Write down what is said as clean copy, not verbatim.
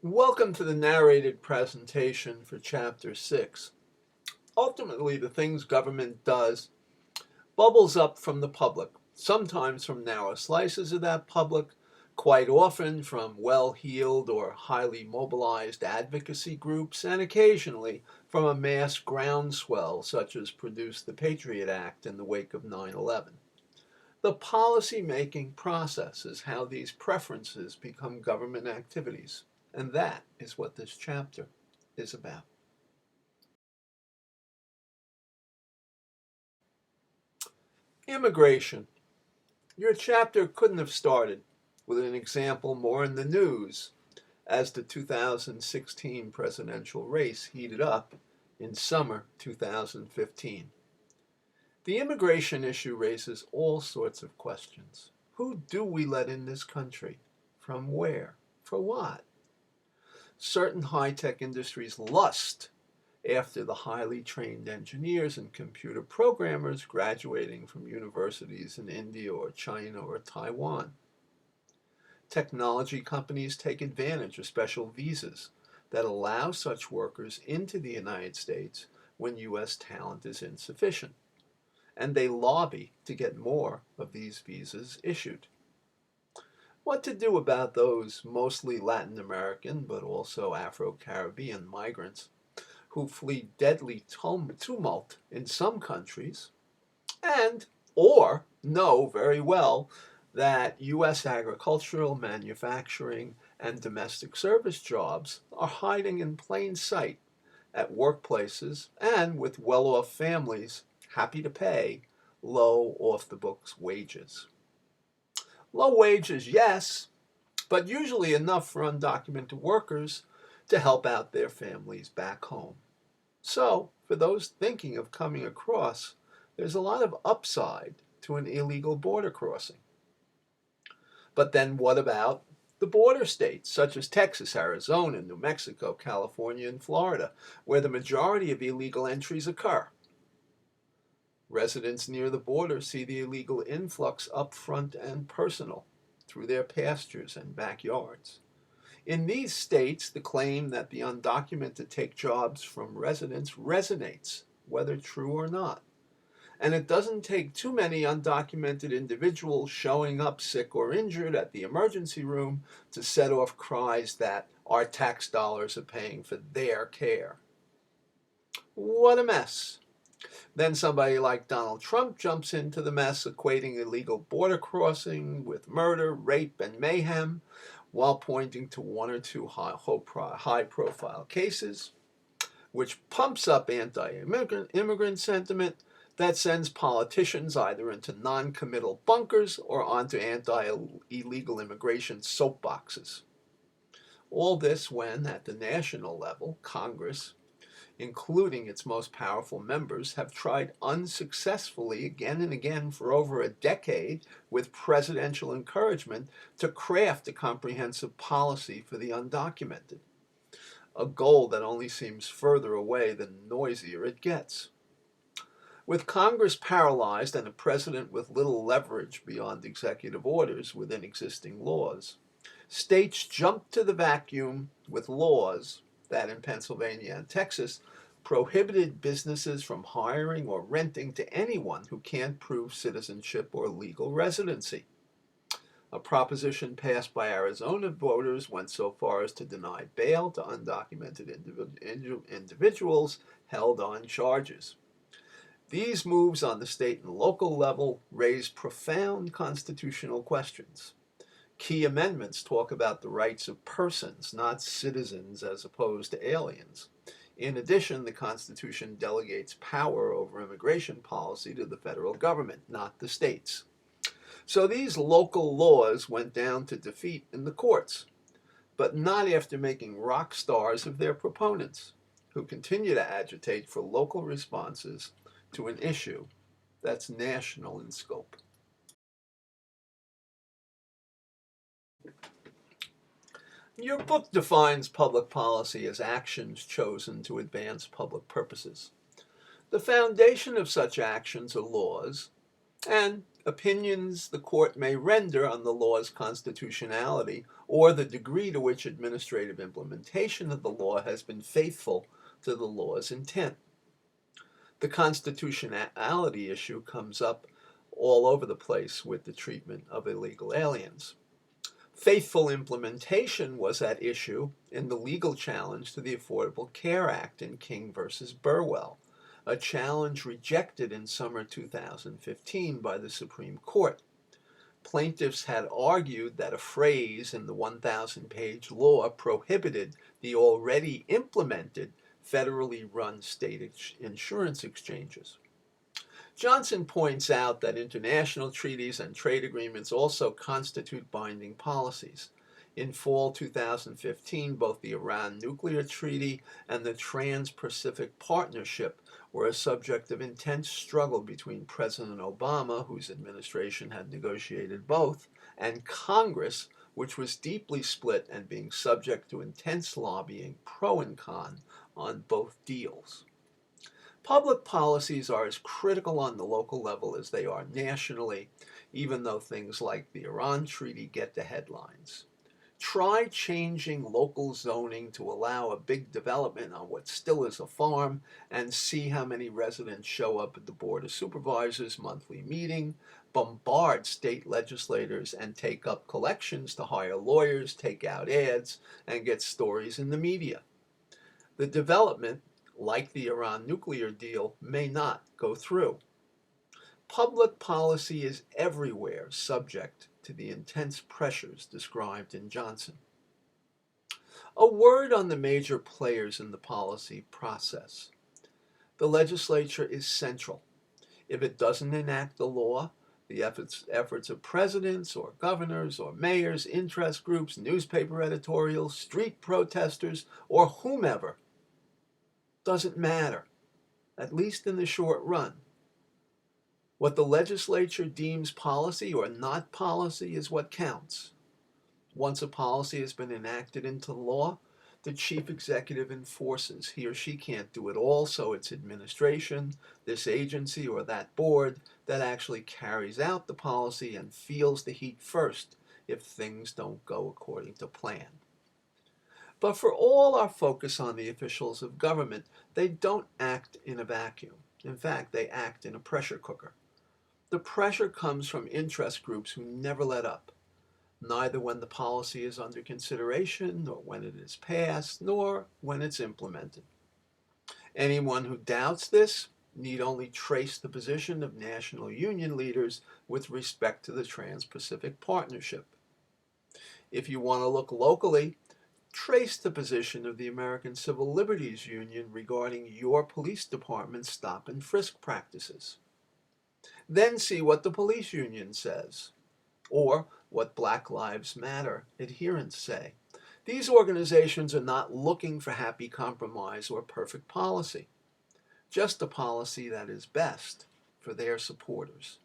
Welcome to the narrated presentation for Chapter 6. Ultimately, the things government does bubbles up from the public, sometimes from narrow slices of that public, quite often from well-heeled or highly mobilized advocacy groups, and occasionally from a mass groundswell such as produced the Patriot Act in the wake of 9/11. The policy-making process is how these preferences become government activities, and that is what this chapter is about. Immigration. Your chapter couldn't have started with an example more in the news as the 2016 presidential race heated up in summer 2015. The immigration issue raises all sorts of questions. Who do we let in this country? From where? For what? Certain high-tech industries lust after the highly trained engineers and computer programmers graduating from universities in India or China or Taiwan. Technology companies take advantage of special visas that allow such workers into the United States when U.S. talent is insufficient, and they lobby to get more of these visas issued. What to do about those mostly Latin American but also Afro-Caribbean migrants who flee deadly tumult in some countries and or know very well that U.S. agricultural, manufacturing, and domestic service jobs are hiding in plain sight at workplaces and with well-off families happy to pay low off-the-books wages. Low wages, yes, but usually enough for undocumented workers to help out their families back home. So, for those thinking of coming across, there's a lot of upside to an illegal border crossing. But then what about the border states, such as Texas, Arizona, New Mexico, California, and Florida, where the majority of illegal entries occur? Residents near the border see the illegal influx up front and personal through their pastures and backyards. In these states, the claim that the undocumented take jobs from residents resonates, whether true or not. And it doesn't take too many undocumented individuals showing up sick or injured at the emergency room to set off cries that our tax dollars are paying for their care. What a mess. Then somebody like Donald Trump jumps into the mess, equating illegal border crossing with murder, rape, and mayhem, while pointing to one or two high-profile cases, which pumps up anti-immigrant sentiment that sends politicians either into non-committal bunkers or onto anti-illegal immigration soapboxes. All this when, at the national level, Congress, including its most powerful members, have tried unsuccessfully again and again for over a decade with presidential encouragement to craft a comprehensive policy for the undocumented, a goal that only seems further away the noisier it gets. With Congress paralyzed and a president with little leverage beyond executive orders within existing laws, states jumped to the vacuum with laws that in Pennsylvania and Texas prohibited businesses from hiring or renting to anyone who can't prove citizenship or legal residency. A proposition passed by Arizona voters went so far as to deny bail to undocumented individuals held on charges. These moves on the state and local level raise profound constitutional questions. Key amendments talk about the rights of persons, not citizens as opposed to aliens. In addition, the Constitution delegates power over immigration policy to the federal government, not the states. So these local laws went down to defeat in the courts, but not after making rock stars of their proponents, who continue to agitate for local responses to an issue that's national in scope. Your book defines public policy as actions chosen to advance public purposes. The foundation of such actions are laws, and opinions the court may render on the law's constitutionality or the degree to which administrative implementation of the law has been faithful to the law's intent. The constitutionality issue comes up all over the place with the treatment of illegal aliens. Faithful implementation was at issue in the legal challenge to the Affordable Care Act in King versus Burwell, a challenge rejected in summer 2015 by the Supreme Court. Plaintiffs had argued that a phrase in the 1,000-page law prohibited the already implemented federally run state insurance exchanges. Johnson points out that international treaties and trade agreements also constitute binding policies. In fall 2015, both the Iran nuclear treaty and the Trans-Pacific Partnership were a subject of intense struggle between President Obama, whose administration had negotiated both, and Congress, which was deeply split and being subject to intense lobbying, pro and con, on both deals. Public policies are as critical on the local level as they are nationally, even though things like the Iran Treaty get the headlines. Try changing local zoning to allow a big development on what still is a farm and see how many residents show up at the Board of Supervisors monthly meeting, bombard state legislators, and take up collections to hire lawyers, take out ads, and get stories in the media. The development, like the Iran nuclear deal, may not go through. Public policy is everywhere subject to the intense pressures described in Johnson. A word on the major players in the policy process. The legislature is central. If it doesn't enact the law, the efforts of presidents or governors or mayors, interest groups, newspaper editorials, street protesters, or whomever doesn't matter, at least in the short run. What the legislature deems policy or not policy is what counts. Once a policy has been enacted into law, the chief executive enforces. He or she can't do it all, so it's administration, this agency or that board that actually carries out the policy and feels the heat first if things don't go according to plan. But for all our focus on the officials of government, they don't act in a vacuum. In fact, they act in a pressure cooker. The pressure comes from interest groups who never let up, neither when the policy is under consideration, nor when it is passed, nor when it's implemented. Anyone who doubts this need only trace the position of national union leaders with respect to the Trans-Pacific Partnership. If you want to look locally, trace the position of the American Civil Liberties Union regarding your police department's stop and frisk practices. Then see what the police union says, or what Black Lives Matter adherents say. These organizations are not looking for happy compromise or perfect policy, just a policy that is best for their supporters.